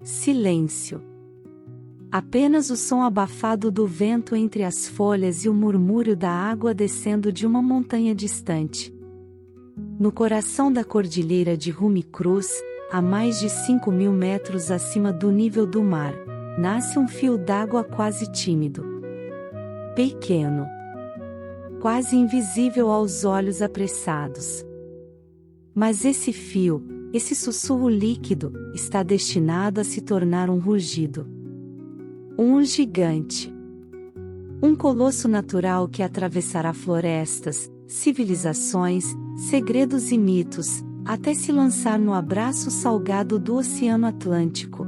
Silêncio. Apenas o som abafado do vento entre as folhas e o murmúrio da água descendo de uma montanha distante. No coração da cordilheira de Rumi Cruz, a mais de 5.000 metros acima do nível do mar, nasce um fio d'água quase tímido. Pequeno. Quase invisível aos olhos apressados. Mas esse fio, esse sussurro líquido, está destinado a se tornar um rugido. Um gigante. Um colosso natural que atravessará florestas, civilizações, segredos e mitos, até se lançar no abraço salgado do Oceano Atlântico.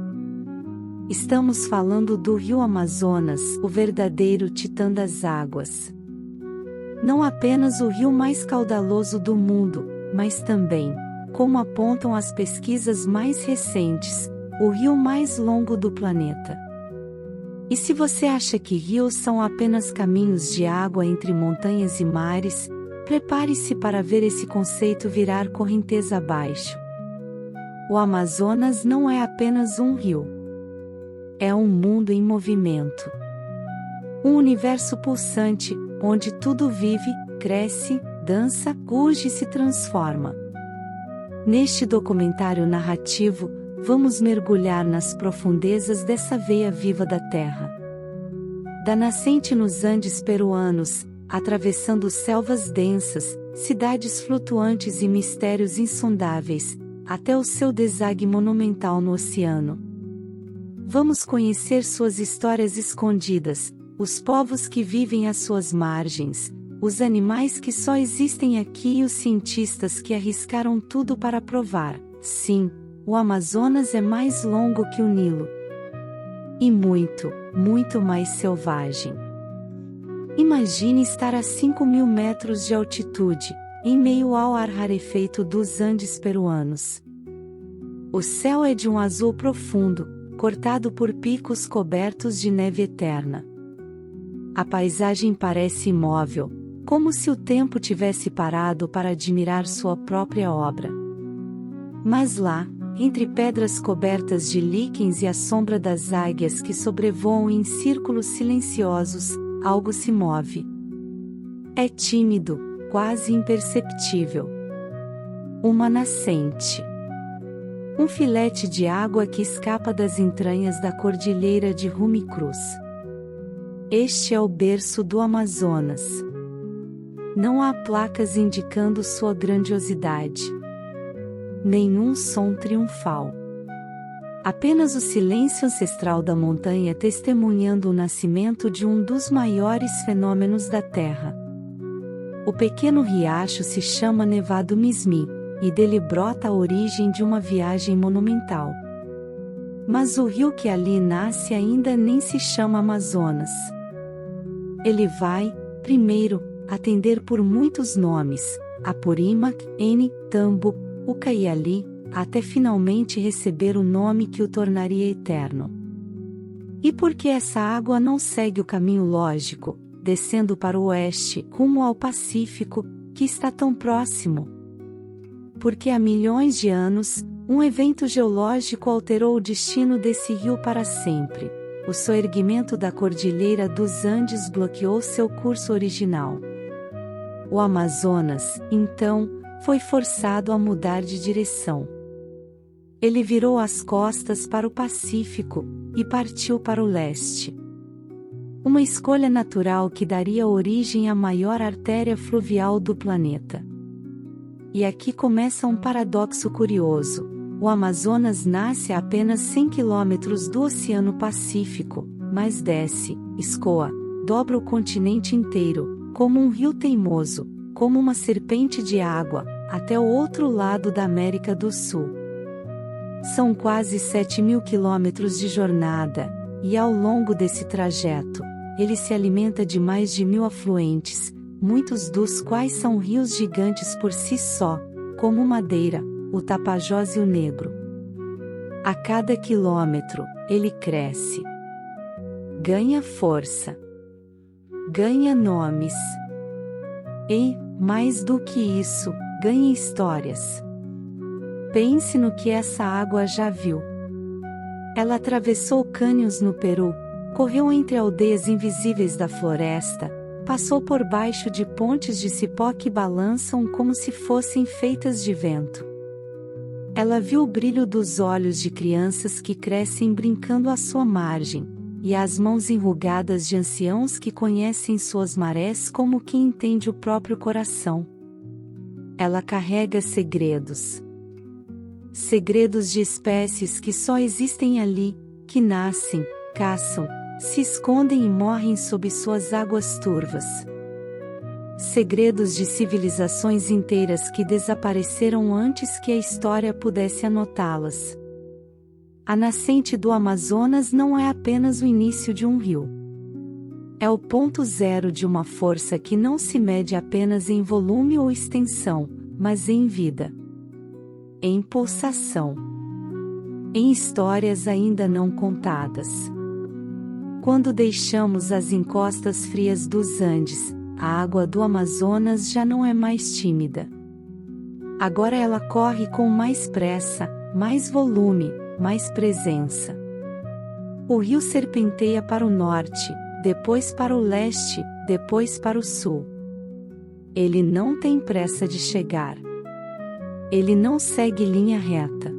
Estamos falando do Rio Amazonas, o verdadeiro titã das águas. Não apenas o rio mais caudaloso do mundo, mas também, como apontam as pesquisas mais recentes, o rio mais longo do planeta. E se você acha que rios são apenas caminhos de água entre montanhas e mares, prepare-se para ver esse conceito virar correnteza abaixo. O Amazonas não é apenas um rio. É um mundo em movimento. Um universo pulsante, onde tudo vive, cresce, dança, ruge e se transforma. Neste documentário narrativo, vamos mergulhar nas profundezas dessa veia viva da Terra. Da nascente nos Andes peruanos, atravessando selvas densas, cidades flutuantes e mistérios insondáveis, até o seu desague monumental no oceano. Vamos conhecer suas histórias escondidas, os povos que vivem às suas margens, os animais que só existem aqui e os cientistas que arriscaram tudo para provar, sim, o Amazonas é mais longo que o Nilo. E muito, muito mais selvagem. Imagine estar a 5.000 metros de altitude, em meio ao ar rarefeito dos Andes peruanos. O céu é de um azul profundo, cortado por picos cobertos de neve eterna. A paisagem parece imóvel, como se o tempo tivesse parado para admirar sua própria obra. Mas lá, entre pedras cobertas de líquens e a sombra das águias que sobrevoam em círculos silenciosos, algo se move. É tímido, quase imperceptível. Uma nascente. Um filete de água que escapa das entranhas da cordilheira de Rumi Cruz. Este é o berço do Amazonas. Não há placas indicando sua grandiosidade. Nenhum som triunfal. Apenas o silêncio ancestral da montanha testemunhando o nascimento de um dos maiores fenômenos da Terra. O pequeno riacho se chama Nevado Mismi, e dele brota a origem de uma viagem monumental. Mas o rio que ali nasce ainda nem se chama Amazonas. Ele vai, primeiro, atender por muitos nomes, Apurímac, N, Tambo, Ucaiali, até finalmente receber o nome que o tornaria eterno. E por que essa água não segue o caminho lógico, descendo para o oeste, rumo ao Pacífico, que está tão próximo? Porque há milhões de anos, um evento geológico alterou o destino desse rio para sempre. O soerguimento da Cordilheira dos Andes bloqueou seu curso original. O Amazonas, então, foi forçado a mudar de direção. Ele virou as costas para o Pacífico, e partiu para o leste. Uma escolha natural que daria origem à maior artéria fluvial do planeta. E aqui começa um paradoxo curioso. O Amazonas nasce a apenas 100 quilômetros do Oceano Pacífico, mas desce, escoa, dobra o continente inteiro, como um rio teimoso, como uma serpente de água, até o outro lado da América do Sul. São quase 7.000 quilômetros de jornada, e ao longo desse trajeto, ele se alimenta de mais de 1.000 afluentes, muitos dos quais são rios gigantes por si só, como o Madeira, o Tapajós e o Negro. A cada quilômetro, ele cresce. Ganha força. Ganha nomes. E, mais do que isso, ganha histórias. Pense no que essa água já viu. Ela atravessou cânions no Peru, correu entre aldeias invisíveis da floresta, passou por baixo de pontes de cipó que balançam como se fossem feitas de vento. Ela viu o brilho dos olhos de crianças que crescem brincando à sua margem, e as mãos enrugadas de anciãos que conhecem suas marés como quem entende o próprio coração. Ela carrega segredos. Segredos de espécies que só existem ali, que nascem, caçam, se escondem e morrem sob suas águas turvas. Segredos de civilizações inteiras que desapareceram antes que a história pudesse anotá-las. A nascente do Amazonas não é apenas o início de um rio. É o ponto zero de uma força que não se mede apenas em volume ou extensão, mas em vida. Em pulsação. Em histórias ainda não contadas. Quando deixamos as encostas frias dos Andes, a água do Amazonas já não é mais tímida. Agora ela corre com mais pressa, mais volume, mais presença. O rio serpenteia para o norte, depois para o leste, depois para o sul. Ele não tem pressa de chegar. Ele não segue linha reta.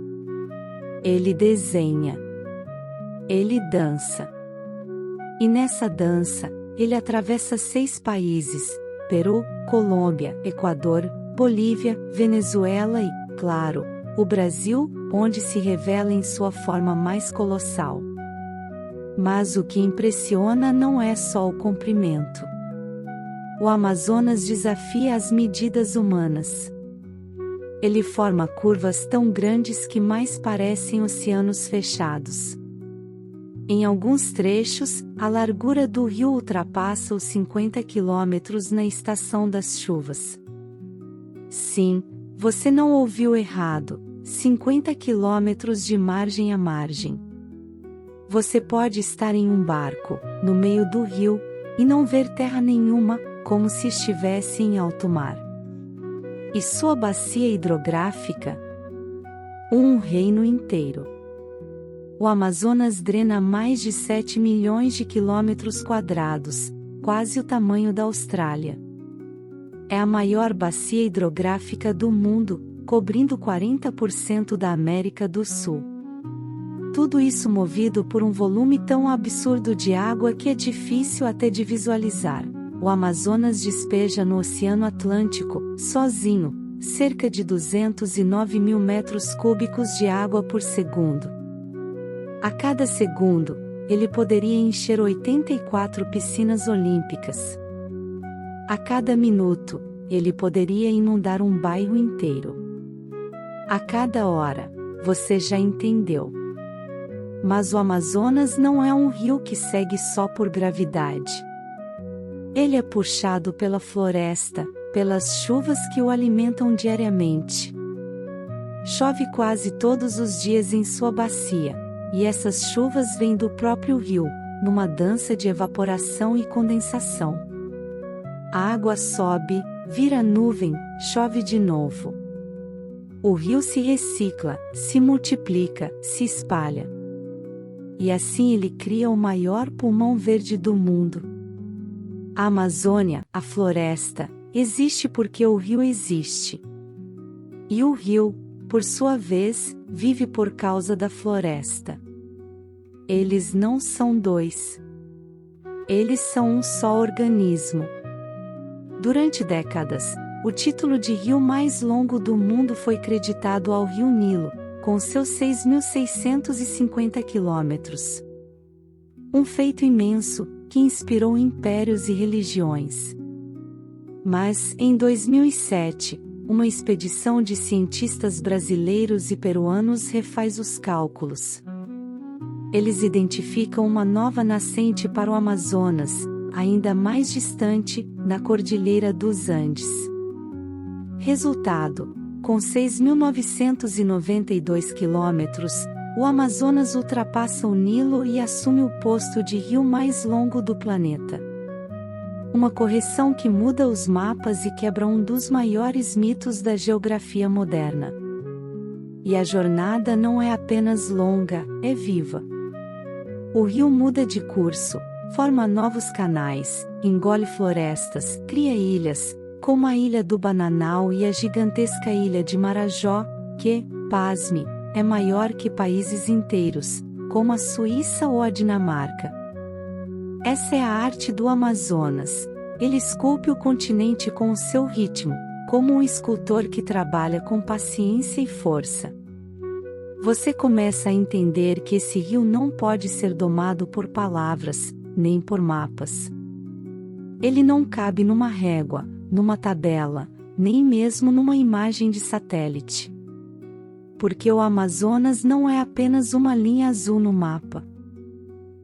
Ele desenha. Ele dança. E nessa dança, ele atravessa 6 países: Peru, Colômbia, Equador, Bolívia, Venezuela e, claro, o Brasil, onde se revela em sua forma mais colossal. Mas o que impressiona não é só o comprimento. O Amazonas desafia as medidas humanas. Ele forma curvas tão grandes que mais parecem oceanos fechados. Em alguns trechos, a largura do rio ultrapassa os 50 quilômetros na estação das chuvas. Sim, você não ouviu errado, 50 quilômetros de margem a margem. Você pode estar em um barco, no meio do rio, e não ver terra nenhuma, como se estivesse em alto mar. E sua bacia hidrográfica? Um reino inteiro. O Amazonas drena mais de 7 milhões de quilômetros quadrados, quase o tamanho da Austrália. É a maior bacia hidrográfica do mundo, cobrindo 40% da América do Sul. Tudo isso movido por um volume tão absurdo de água que é difícil até de visualizar. O Amazonas despeja no Oceano Atlântico, sozinho, cerca de 209 mil metros cúbicos de água por segundo. A cada segundo, ele poderia encher 84 piscinas olímpicas. A cada minuto, ele poderia inundar um bairro inteiro. A cada hora, você já entendeu. Mas o Amazonas não é um rio que segue só por gravidade. Ele é puxado pela floresta, pelas chuvas que o alimentam diariamente. Chove quase todos os dias em sua bacia, e essas chuvas vêm do próprio rio, numa dança de evaporação e condensação. A água sobe, vira nuvem, chove de novo. O rio se recicla, se multiplica, se espalha. E assim ele cria o maior pulmão verde do mundo. A Amazônia, a floresta, existe porque o rio existe. E o rio, por sua vez, vive por causa da floresta. Eles não são dois. Eles são um só organismo. Durante décadas, o título de rio mais longo do mundo foi creditado ao Rio Nilo, com seus 6.650 quilômetros. Um feito imenso, que inspirou impérios e religiões. Mas, em 2007, uma expedição de cientistas brasileiros e peruanos refaz os cálculos. Eles identificam uma nova nascente para o Amazonas, ainda mais distante, na Cordilheira dos Andes. Resultado: com 6.992 quilômetros, o Amazonas ultrapassa o Nilo e assume o posto de rio mais longo do planeta. Uma correção que muda os mapas e quebra um dos maiores mitos da geografia moderna. E a jornada não é apenas longa, é viva. O rio muda de curso, forma novos canais, engole florestas, cria ilhas, como a ilha do Bananal e a gigantesca ilha de Marajó, que, pasme, é maior que países inteiros, como a Suíça ou a Dinamarca. Essa é a arte do Amazonas. Ele esculpe o continente com o seu ritmo, como um escultor que trabalha com paciência e força. Você começa a entender que esse rio não pode ser domado por palavras, nem por mapas. Ele não cabe numa régua, numa tabela, nem mesmo numa imagem de satélite. Porque o Amazonas não é apenas uma linha azul no mapa.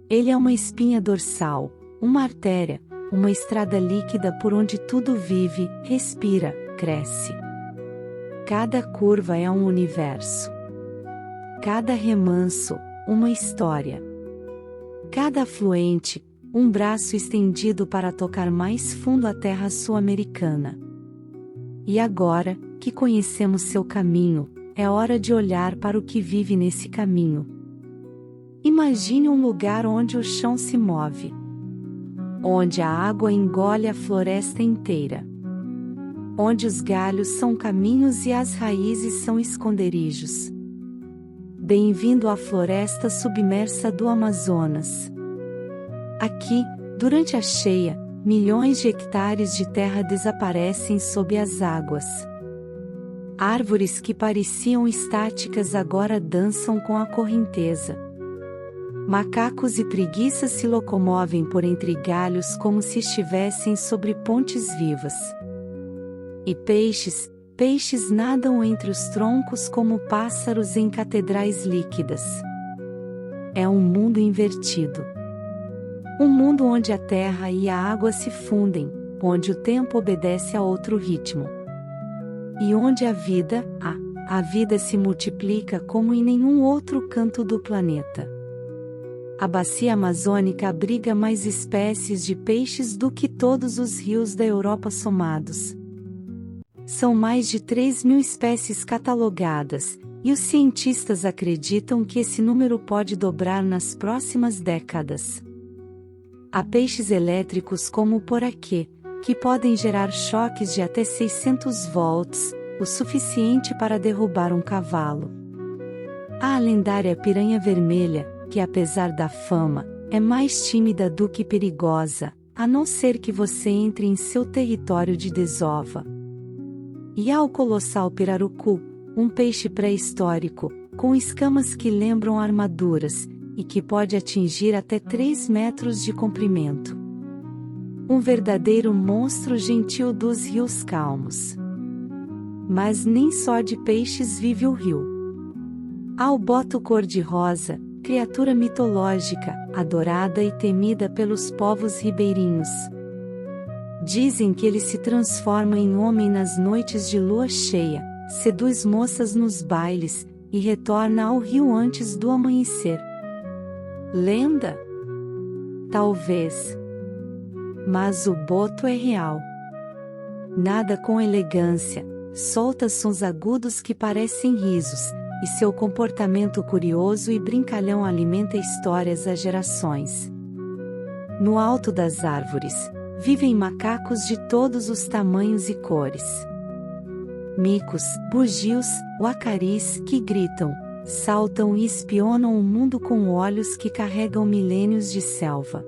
Ele é uma espinha dorsal, uma artéria, uma estrada líquida por onde tudo vive, respira, cresce. Cada curva é um universo. Cada remanso, uma história. Cada afluente, um braço estendido para tocar mais fundo a terra sul-americana. E agora, que conhecemos seu caminho, é hora de olhar para o que vive nesse caminho. Imagine um lugar onde o chão se move. Onde a água engole a floresta inteira. Onde os galhos são caminhos e as raízes são esconderijos. Bem-vindo à floresta submersa do Amazonas. Aqui, durante a cheia, milhões de hectares de terra desaparecem sob as águas. Árvores que pareciam estáticas agora dançam com a correnteza. Macacos e preguiças se locomovem por entre galhos como se estivessem sobre pontes vivas. E peixes nadam entre os troncos como pássaros em catedrais líquidas. É um mundo invertido. Um mundo onde a terra e a água se fundem, onde o tempo obedece a outro ritmo. E onde a vida se multiplica como em nenhum outro canto do planeta. A bacia amazônica abriga mais espécies de peixes do que todos os rios da Europa somados. São mais de 3.000 espécies catalogadas, e os cientistas acreditam que esse número pode dobrar nas próximas décadas. Há peixes elétricos como o poraquê, que podem gerar choques de até 600 volts, o suficiente para derrubar um cavalo. Há a lendária piranha vermelha, que apesar da fama, é mais tímida do que perigosa, a não ser que você entre em seu território de desova. E há o colossal pirarucu, um peixe pré-histórico, com escamas que lembram armaduras, e que pode atingir até 3 metros de comprimento. Um verdadeiro monstro gentil dos rios calmos. Mas nem só de peixes vive o rio. Há o boto cor-de-rosa, criatura mitológica, adorada e temida pelos povos ribeirinhos. Dizem que ele se transforma em homem nas noites de lua cheia, seduz moças nos bailes, e retorna ao rio antes do amanhecer. Lenda? Talvez. Mas o boto é real. Nada com elegância, solta sons agudos que parecem risos, e seu comportamento curioso e brincalhão alimenta histórias há gerações. No alto das árvores, vivem macacos de todos os tamanhos e cores. Micos, bugios, uacaris que gritam, saltam e espionam o mundo com olhos que carregam milênios de selva.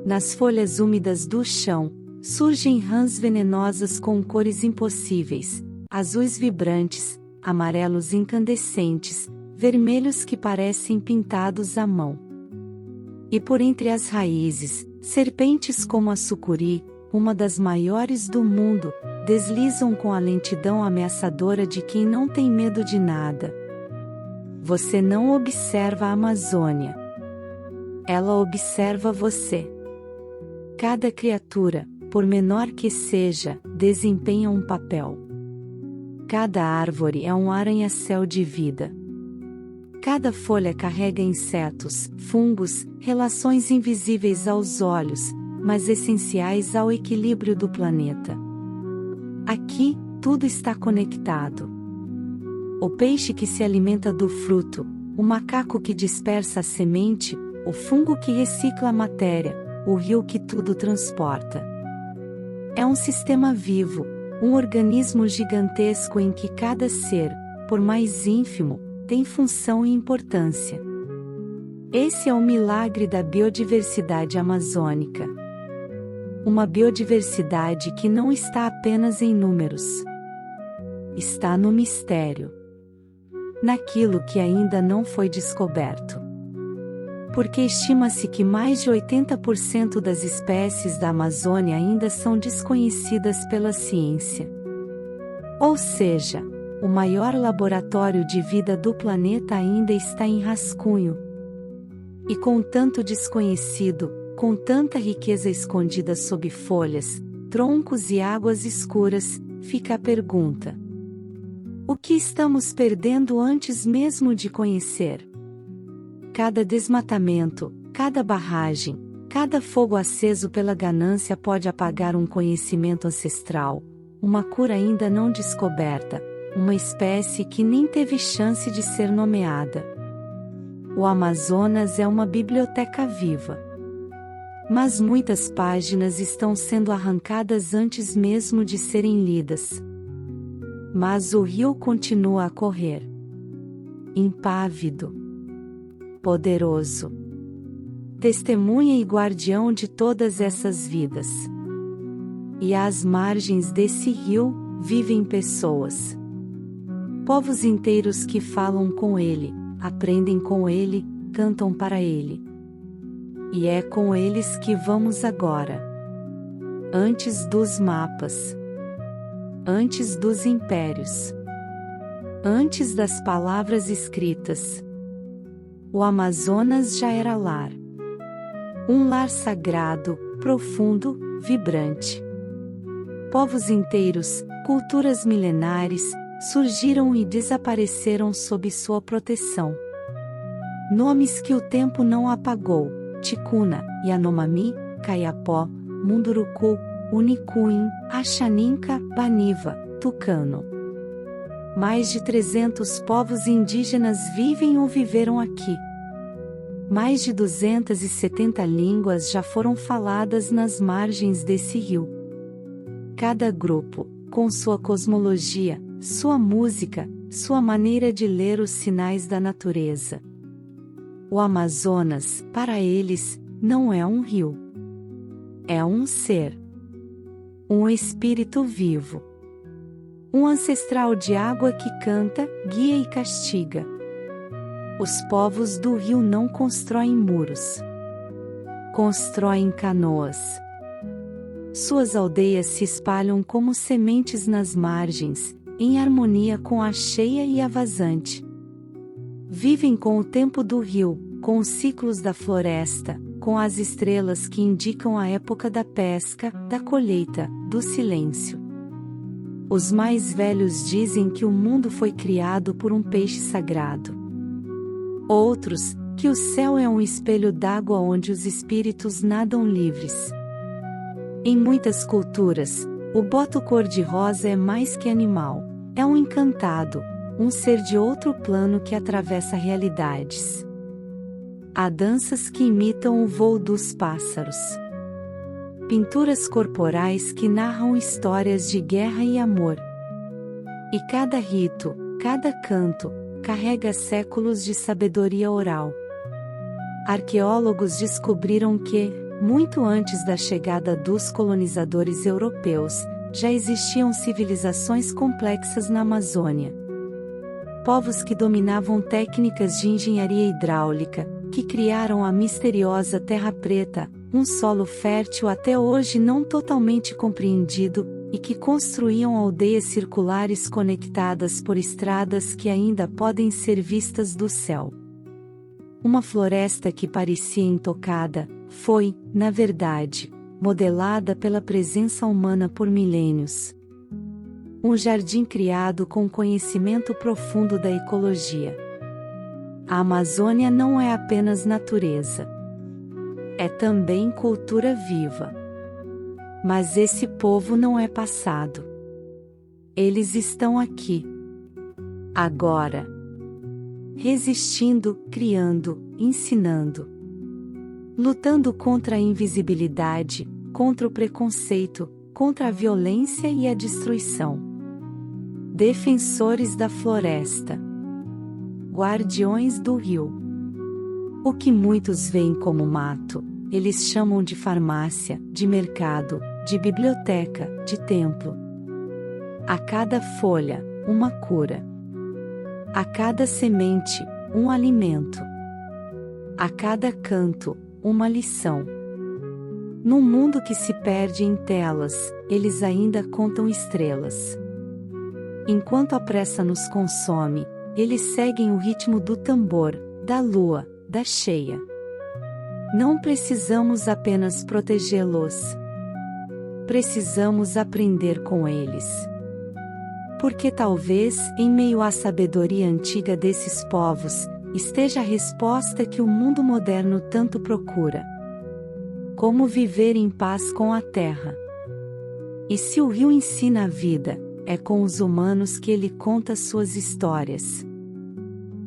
Nas folhas úmidas do chão, surgem rãs venenosas com cores impossíveis, azuis vibrantes, amarelos incandescentes, vermelhos que parecem pintados à mão. E por entre as raízes, serpentes como a sucuri, uma das maiores do mundo, deslizam com a lentidão ameaçadora de quem não tem medo de nada. Você não observa a Amazônia. Ela observa você. Cada criatura, por menor que seja, desempenha um papel. Cada árvore é um arranha-céu de vida. Cada folha carrega insetos, fungos, relações invisíveis aos olhos, mas essenciais ao equilíbrio do planeta. Aqui, tudo está conectado. o peixe que se alimenta do fruto, o macaco que dispersa a semente, o fungo que recicla a matéria, o rio que tudo transporta. É um sistema vivo, um organismo gigantesco em que cada ser, por mais ínfimo, tem função e importância. Esse é o milagre da biodiversidade amazônica. Uma biodiversidade que não está apenas em números. Está no mistério. Naquilo que ainda não foi descoberto. Porque estima-se que mais de 80% das espécies da Amazônia ainda são desconhecidas pela ciência. Ou seja, o maior laboratório de vida do planeta ainda está em rascunho. E com tanto desconhecido, com tanta riqueza escondida sob folhas, troncos e águas escuras, fica a pergunta: o que estamos perdendo antes mesmo de conhecer? Cada desmatamento, cada barragem, cada fogo aceso pela ganância pode apagar um conhecimento ancestral, uma cura ainda não descoberta, uma espécie que nem teve chance de ser nomeada. O Amazonas é uma biblioteca viva. Mas muitas páginas estão sendo arrancadas antes mesmo de serem lidas. Mas o rio continua a correr. Impávido. Poderoso. Testemunha e guardião de todas essas vidas. E às margens desse rio, vivem pessoas. Povos inteiros que falam com ele, aprendem com ele, cantam para ele. E é com eles que vamos agora. Antes dos mapas. Antes dos impérios. Antes das palavras escritas. O Amazonas já era lar. Um lar sagrado, profundo, vibrante. Povos inteiros, culturas milenares, surgiram e desapareceram sob sua proteção. Nomes que o tempo não apagou: Ticuna, Yanomami, Kayapó, Munduruku, Unicuim, Axaninca, Baniva, Tucano. Mais de 300 povos indígenas vivem ou viveram aqui. Mais de 270 línguas já foram faladas nas margens desse rio. Cada grupo, com sua cosmologia, sua música, sua maneira de ler os sinais da natureza. O Amazonas, para eles, não é um rio. É um ser. Um espírito vivo. Um ancestral de água que canta, guia e castiga. Os povos do rio não constroem muros. Constroem canoas. Suas aldeias se espalham como sementes nas margens, em harmonia com a cheia e a vazante. Vivem com o tempo do rio, com os ciclos da floresta, com as estrelas que indicam a época da pesca, da colheita, do silêncio. Os mais velhos dizem que o mundo foi criado por um peixe sagrado. Outros, que o céu é um espelho d'água onde os espíritos nadam livres. Em muitas culturas, o boto cor-de-rosa é mais que animal, é um encantado, um ser de outro plano que atravessa realidades. Há danças que imitam o voo dos pássaros. Pinturas corporais que narram histórias de guerra e amor. E cada rito, cada canto, carrega séculos de sabedoria oral. Arqueólogos descobriram que, muito antes da chegada dos colonizadores europeus, já existiam civilizações complexas na Amazônia. Povos que dominavam técnicas de engenharia hidráulica, que criaram a misteriosa Terra Preta, um solo fértil até hoje não totalmente compreendido, e que construíam aldeias circulares conectadas por estradas que ainda podem ser vistas do céu. Uma floresta que parecia intocada, foi, na verdade, modelada pela presença humana por milênios. Um jardim criado com conhecimento profundo da ecologia. A Amazônia não é apenas natureza. É também cultura viva. Mas esse povo não é passado. Eles estão aqui. agora. Resistindo, criando, ensinando. Lutando contra a invisibilidade, contra o preconceito, contra a violência e a destruição. Defensores da floresta. Guardiões do rio. O que muitos veem como mato, eles chamam de farmácia, de mercado, de biblioteca, de templo. A cada folha, uma cura. A cada semente, um alimento. A cada canto, uma lição. Num mundo que se perde em telas, eles ainda contam estrelas. Enquanto a pressa nos consome, eles seguem o ritmo do tambor, da lua, da cheia. Não precisamos apenas protegê-los. Precisamos aprender com eles. Porque talvez, em meio à sabedoria antiga desses povos, esteja a resposta que o mundo moderno tanto procura. Como viver em paz com a terra. E se o rio ensina a vida, é com os humanos que ele conta suas histórias.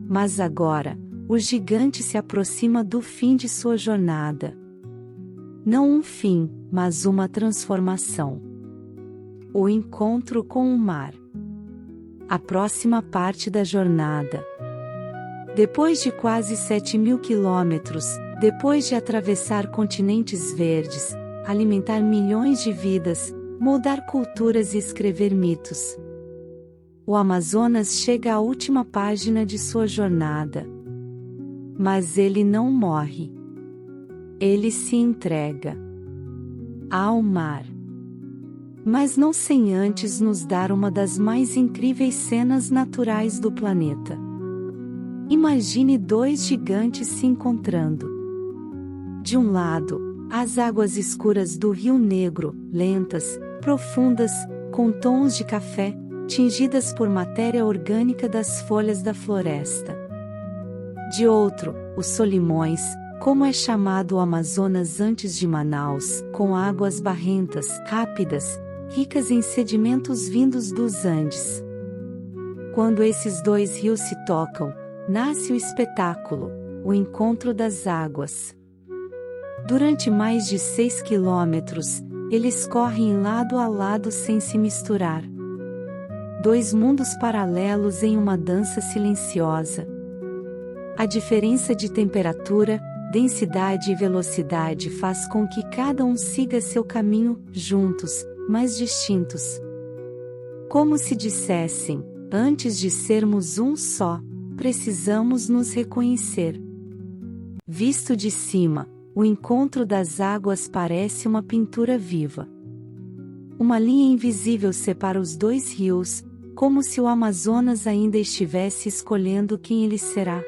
Mas agora, o gigante se aproxima do fim de sua jornada. Não um fim, mas uma transformação. O encontro com o mar. A próxima parte da jornada. Depois de quase 7.000 quilômetros, depois de atravessar continentes verdes, alimentar milhões de vidas, moldar culturas e escrever mitos, o Amazonas chega à última página de sua jornada. Mas ele não morre. Ele se entrega ao mar. Mas não sem antes nos dar uma das mais incríveis cenas naturais do planeta. Imagine dois gigantes se encontrando. De um lado, as águas escuras do Rio Negro, lentas, profundas, com tons de café, tingidas por matéria orgânica das folhas da floresta. De outro, os Solimões, como é chamado o Amazonas antes de Manaus, com águas barrentas, rápidas, ricas em sedimentos vindos dos Andes. Quando esses dois rios se tocam, nasce o espetáculo, o encontro das águas. Durante mais de 6 quilômetros, eles correm lado a lado sem se misturar. Dois mundos paralelos em uma dança silenciosa. A diferença de temperatura, densidade e velocidade faz com que cada um siga seu caminho, juntos, mas distintos. Como se dissessem, antes de sermos um só, precisamos nos reconhecer. Visto de cima, o encontro das águas parece uma pintura viva. Uma linha invisível separa os dois rios, como se o Amazonas ainda estivesse escolhendo quem ele será.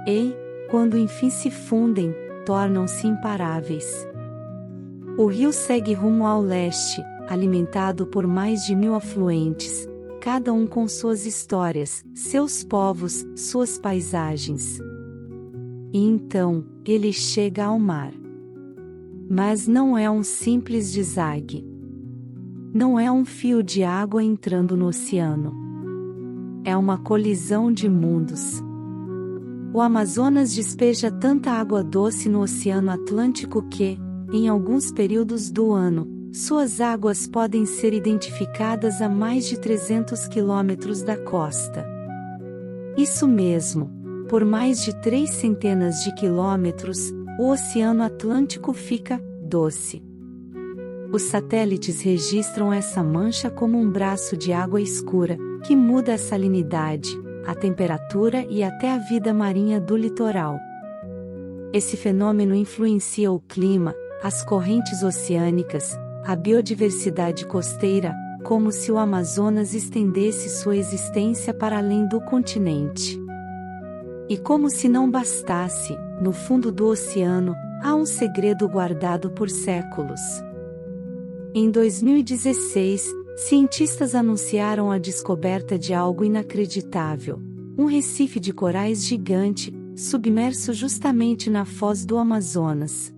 E, quando enfim se fundem, tornam-se imparáveis. O rio segue rumo ao leste, alimentado por mais de 1.000 afluentes, cada um com suas histórias, seus povos, suas paisagens. E então, ele chega ao mar. Mas não é um simples zigue. Não é um fio de água entrando no oceano. É uma colisão de mundos. O Amazonas despeja tanta água doce no Oceano Atlântico que, em alguns períodos do ano, suas águas podem ser identificadas a mais de 300 quilômetros da costa. Isso mesmo, por mais de 3 centenas de quilômetros, o Oceano Atlântico fica doce. Os satélites registram essa mancha como um braço de água escura, que muda a salinidade, a temperatura e até a vida marinha do litoral. Esse fenômeno influencia o clima, as correntes oceânicas, a biodiversidade costeira, como se o Amazonas estendesse sua existência para além do continente. E como se não bastasse, no fundo do oceano, há um segredo guardado por séculos. Em 2016, cientistas anunciaram a descoberta de algo inacreditável: um recife de corais gigante, submerso justamente na foz do Amazonas.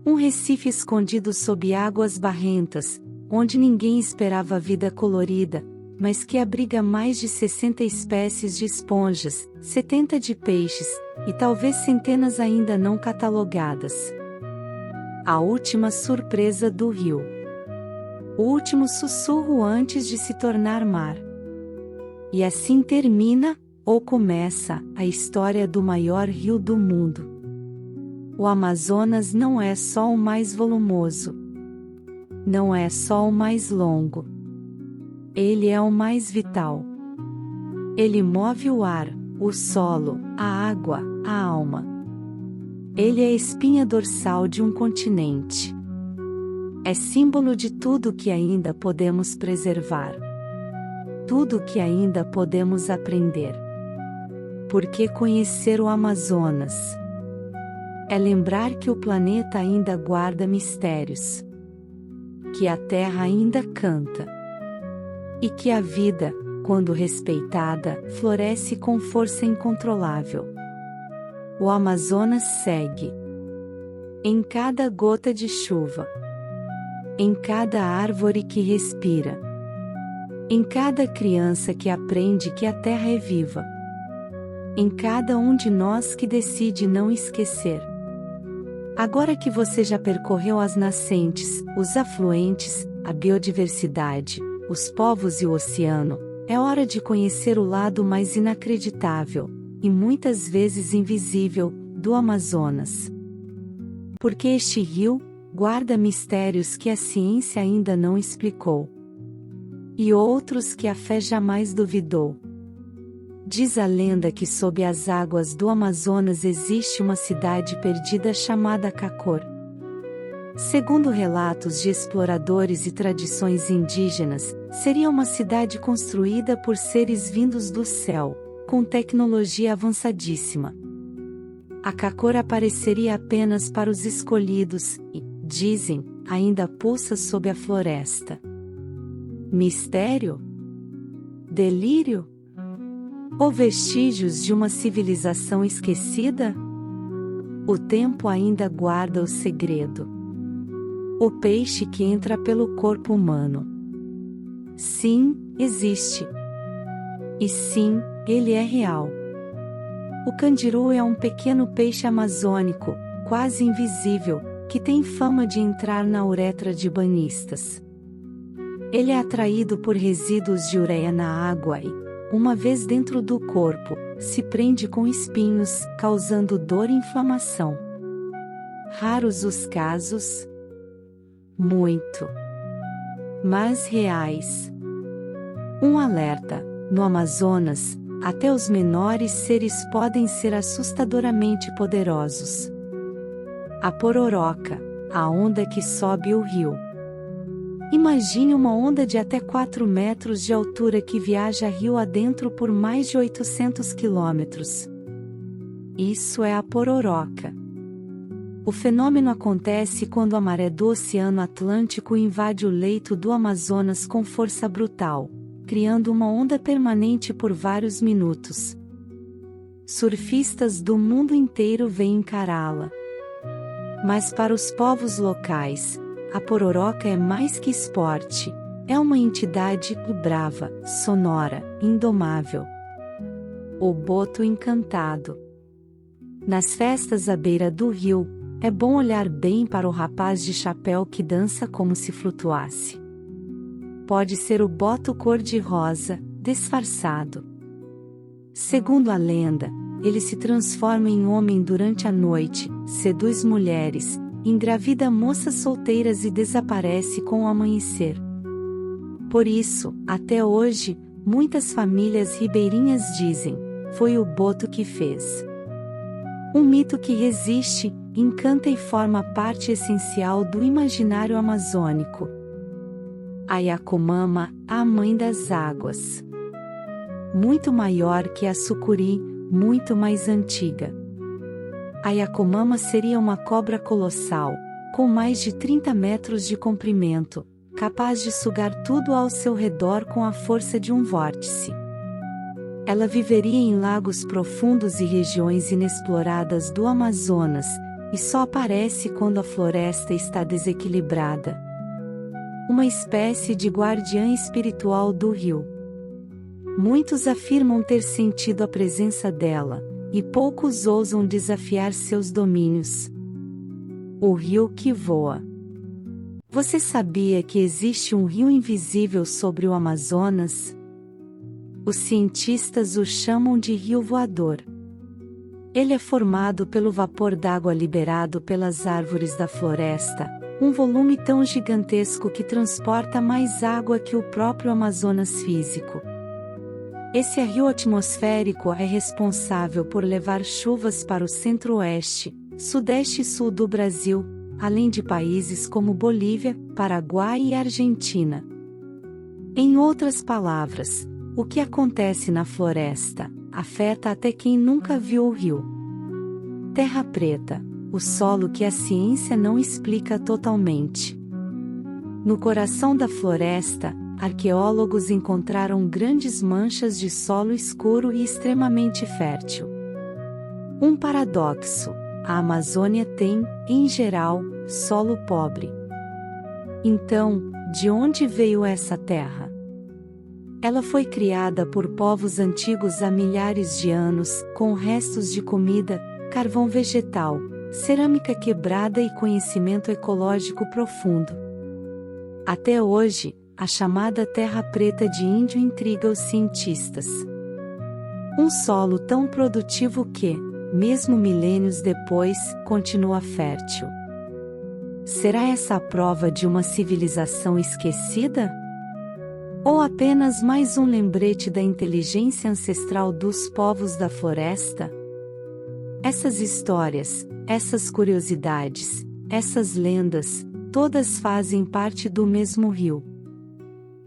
Um recife escondido sob águas barrentas, onde ninguém esperava vida colorida, mas que abriga mais de 60 espécies de esponjas, 70 de peixes, e talvez centenas ainda não catalogadas. A última surpresa do rio. O último sussurro antes de se tornar mar. E assim termina, ou começa, a história do maior rio do mundo. O Amazonas não é só o mais volumoso. Não é só o mais longo. Ele é o mais vital. Ele move o ar, o solo, a água, a alma. Ele é a espinha dorsal de um continente. É símbolo de tudo que ainda podemos preservar. Tudo que ainda podemos aprender. Porque conhecer o Amazonas é lembrar que o planeta ainda guarda mistérios. Que a terra ainda canta. E que a vida, quando respeitada, floresce com força incontrolável. O Amazonas segue. Em cada gota de chuva. Em cada árvore que respira. Em cada criança que aprende que a terra é viva. Em cada um de nós que decide não esquecer. Agora que você já percorreu as nascentes, os afluentes, a biodiversidade, os povos e o oceano, é hora de conhecer o lado mais inacreditável, e muitas vezes invisível, do Amazonas. Porque este rio guarda mistérios que a ciência ainda não explicou. E outros que a fé jamais duvidou. Diz a lenda que sob as águas do Amazonas existe uma cidade perdida chamada Cacor. Segundo relatos de exploradores e tradições indígenas, seria uma cidade construída por seres vindos do céu, com tecnologia avançadíssima. A Cacor apareceria apenas para os escolhidos, e, dizem, ainda pulsa sob a floresta. Mistério? Delírio? Ou vestígios de uma civilização esquecida? O tempo ainda guarda o segredo. O peixe que entra pelo corpo humano. Sim, existe. E sim, ele é real. O candiru é um pequeno peixe amazônico, quase invisível, que tem fama de entrar na uretra de banhistas. Ele é atraído por resíduos de ureia na água e, uma vez dentro do corpo, se prende com espinhos, causando dor e inflamação. Raros os casos? Muito. Mas reais. Um alerta: no Amazonas, até os menores seres podem ser assustadoramente poderosos. A pororoca, a onda que sobe o rio. Imagine uma onda de até 4 metros de altura que viaja rio adentro por mais de 800 quilômetros. Isso é a pororoca. O fenômeno acontece quando a maré do Oceano Atlântico invade o leito do Amazonas com força brutal, criando uma onda permanente por vários minutos. Surfistas do mundo inteiro vêm encará-la. Mas para os povos locais, a pororoca é mais que esporte, é uma entidade brava, sonora, indomável. O boto encantado. Nas festas à beira do rio, é bom olhar bem para o rapaz de chapéu que dança como se flutuasse. Pode ser o boto cor-de-rosa, disfarçado. Segundo a lenda, ele se transforma em homem durante a noite, seduz mulheres, engravida moças solteiras e desaparece com o amanhecer. Por isso, até hoje, muitas famílias ribeirinhas dizem: foi o boto que fez. Um mito que resiste, encanta e forma parte essencial do imaginário amazônico. A Yakomama, a mãe das águas. Muito maior que a sucuri, muito mais antiga. A Yakomama seria uma cobra colossal, com mais de 30 metros de comprimento, capaz de sugar tudo ao seu redor com a força de um vórtice. Ela viveria em lagos profundos e regiões inexploradas do Amazonas, e só aparece quando a floresta está desequilibrada. Uma espécie de guardiã espiritual do rio. Muitos afirmam ter sentido a presença dela, e poucos ousam desafiar seus domínios. O rio que voa. Você sabia que existe um rio invisível sobre o Amazonas? Os cientistas o chamam de rio voador. Ele é formado pelo vapor d'água liberado pelas árvores da floresta, um volume tão gigantesco que transporta mais água que o próprio Amazonas físico. Esse rio atmosférico é responsável por levar chuvas para o centro-oeste, sudeste e sul do Brasil, além de países como Bolívia, Paraguai e Argentina. Em outras palavras, o que acontece na floresta afeta até quem nunca viu o rio. Terra preta, o solo que a ciência não explica totalmente. No coração da floresta, arqueólogos encontraram grandes manchas de solo escuro e extremamente fértil. Um paradoxo: a Amazônia tem, em geral, solo pobre. Então, de onde veio essa terra? Ela foi criada por povos antigos há milhares de anos, com restos de comida, carvão vegetal, cerâmica quebrada e conhecimento ecológico profundo. Até hoje, a chamada terra preta de Índio intriga os cientistas. Um solo tão produtivo que, mesmo milênios depois, continua fértil. Será essa a prova de uma civilização esquecida? Ou apenas mais um lembrete da inteligência ancestral dos povos da floresta? Essas histórias, essas curiosidades, essas lendas, todas fazem parte do mesmo rio.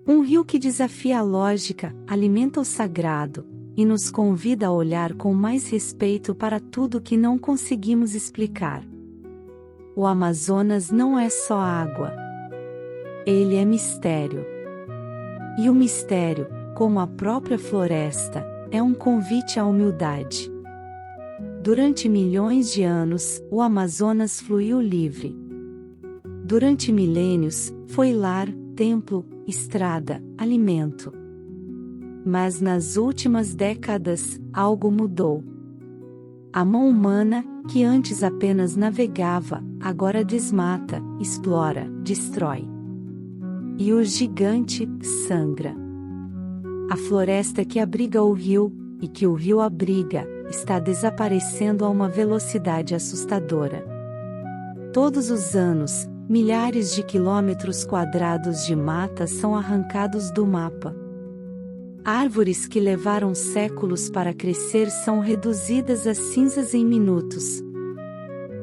Um rio que desafia a lógica, alimenta o sagrado, e nos convida a olhar com mais respeito para tudo que não conseguimos explicar. O Amazonas não é só água. Ele é mistério. E o mistério, como a própria floresta, é um convite à humildade. Durante milhões de anos, o Amazonas fluiu livre. Durante milênios, foi lar, templo, estrada, alimento. Mas nas últimas décadas, algo mudou. A mão humana, que antes apenas navegava, agora desmata, explora, destrói. E o gigante sangra. A floresta que abriga o rio, e que o rio abriga, está desaparecendo a uma velocidade assustadora. Todos os anos, milhares de quilômetros quadrados de mata são arrancados do mapa. Árvores que levaram séculos para crescer são reduzidas a cinzas em minutos.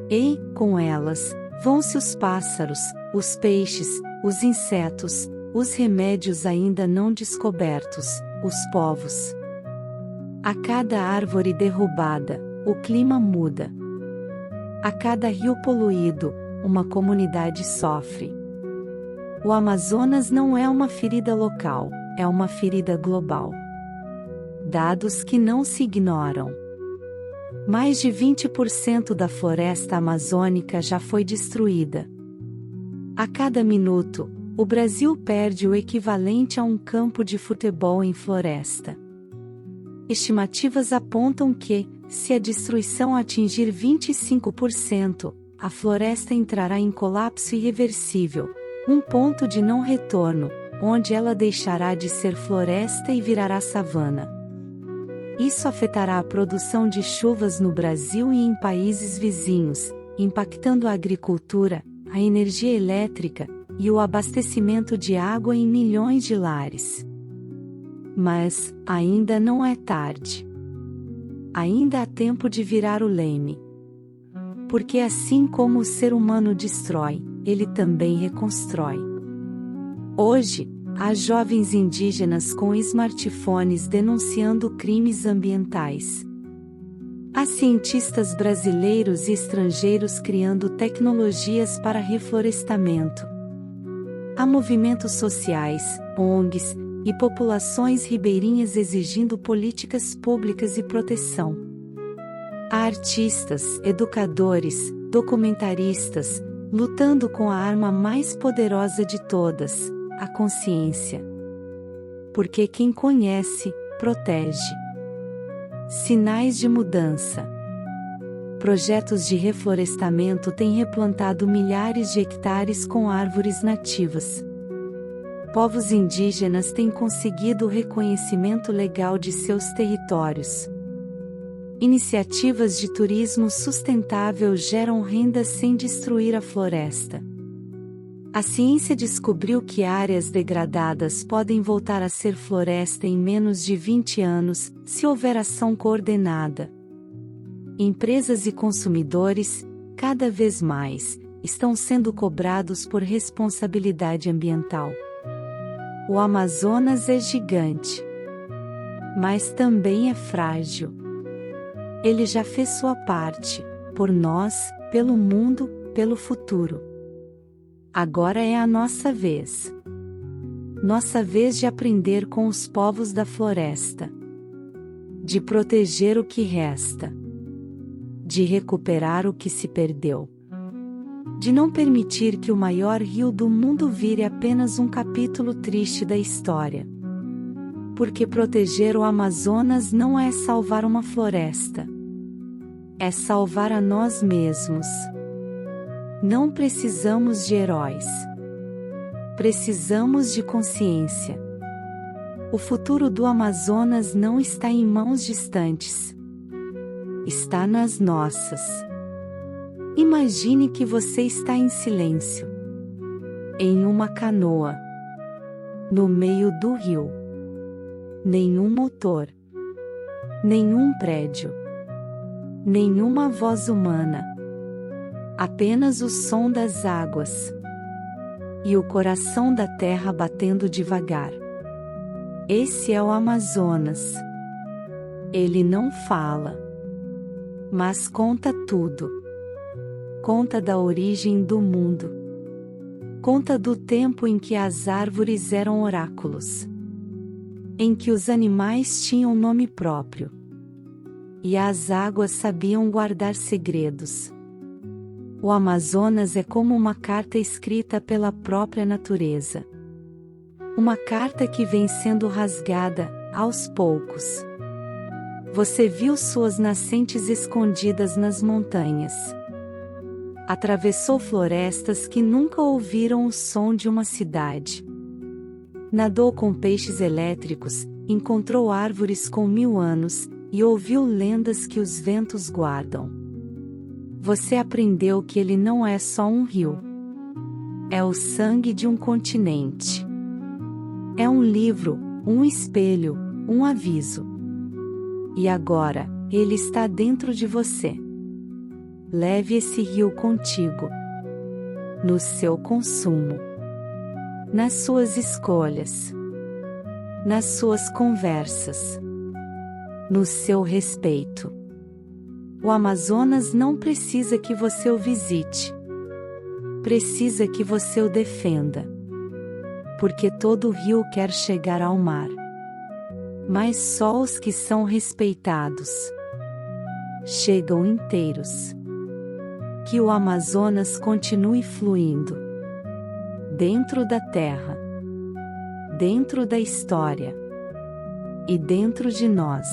E, com elas, vão-se os pássaros, os peixes, os insetos, os remédios ainda não descobertos, os povos. A cada árvore derrubada, o clima muda. A cada rio poluído, uma comunidade sofre. O Amazonas não é uma ferida local, é uma ferida global. Dados que não se ignoram. Mais de 20% da floresta amazônica já foi destruída. A cada minuto, o Brasil perde o equivalente a um campo de futebol em floresta. Estimativas apontam que, se a destruição atingir 25%, a floresta entrará em colapso irreversível, um ponto de não retorno, onde ela deixará de ser floresta e virará savana. Isso afetará a produção de chuvas no Brasil e em países vizinhos, impactando a agricultura, a energia elétrica e o abastecimento de água em milhões de lares. Mas, ainda não é tarde. Ainda há tempo de virar o leme. Porque assim como o ser humano destrói, ele também reconstrói. Hoje, há jovens indígenas com smartphones denunciando crimes ambientais. Há cientistas brasileiros e estrangeiros criando tecnologias para reflorestamento. Há movimentos sociais, ONGs, e populações ribeirinhas exigindo políticas públicas e proteção. Há artistas, educadores, documentaristas, lutando com a arma mais poderosa de todas, a consciência. Porque quem conhece, protege. Sinais de mudança. Projetos de reflorestamento têm replantado milhares de hectares com árvores nativas. Povos indígenas têm conseguido o reconhecimento legal de seus territórios. Iniciativas de turismo sustentável geram renda sem destruir a floresta. A ciência descobriu que áreas degradadas podem voltar a ser floresta em menos de 20 anos, se houver ação coordenada. Empresas e consumidores, cada vez mais, estão sendo cobrados por responsabilidade ambiental. O Amazonas é gigante, mas também é frágil. Ele já fez sua parte, por nós, pelo mundo, pelo futuro. Agora é a nossa vez. Nossa vez de aprender com os povos da floresta. De proteger o que resta. De recuperar o que se perdeu. De não permitir que o maior rio do mundo vire apenas um capítulo triste da história. Porque proteger o Amazonas não é salvar uma floresta. É salvar a nós mesmos. Não precisamos de heróis. Precisamos de consciência. O futuro do Amazonas não está em mãos distantes. Está nas nossas. Imagine que você está em silêncio. Em uma canoa. No meio do rio. Nenhum motor. Nenhum prédio. Nenhuma voz humana. Apenas o som das águas. E o coração da terra batendo devagar. Esse é o Amazonas. Ele não fala. Mas conta tudo. Conta da origem do mundo. Conta do tempo em que as árvores eram oráculos. Em que os animais tinham nome próprio. E as águas sabiam guardar segredos. O Amazonas é como uma carta escrita pela própria natureza. Uma carta que vem sendo rasgada, aos poucos. Você viu suas nascentes escondidas nas montanhas. Atravessou florestas que nunca ouviram o som de uma cidade. Nadou com peixes elétricos, encontrou árvores com 1000 anos, e ouviu lendas que os ventos guardam. Você aprendeu que ele não é só um rio. É o sangue de um continente. É um livro, um espelho, um aviso. E agora, ele está dentro de você. Leve esse rio contigo. No seu consumo. Nas suas escolhas. Nas suas conversas. No seu respeito. O Amazonas não precisa que você o visite. Precisa que você o defenda. Porque todo rio quer chegar ao mar. Mas só os que são respeitados chegam inteiros. Que o Amazonas continue fluindo. Dentro da terra. Dentro da história. E dentro de nós.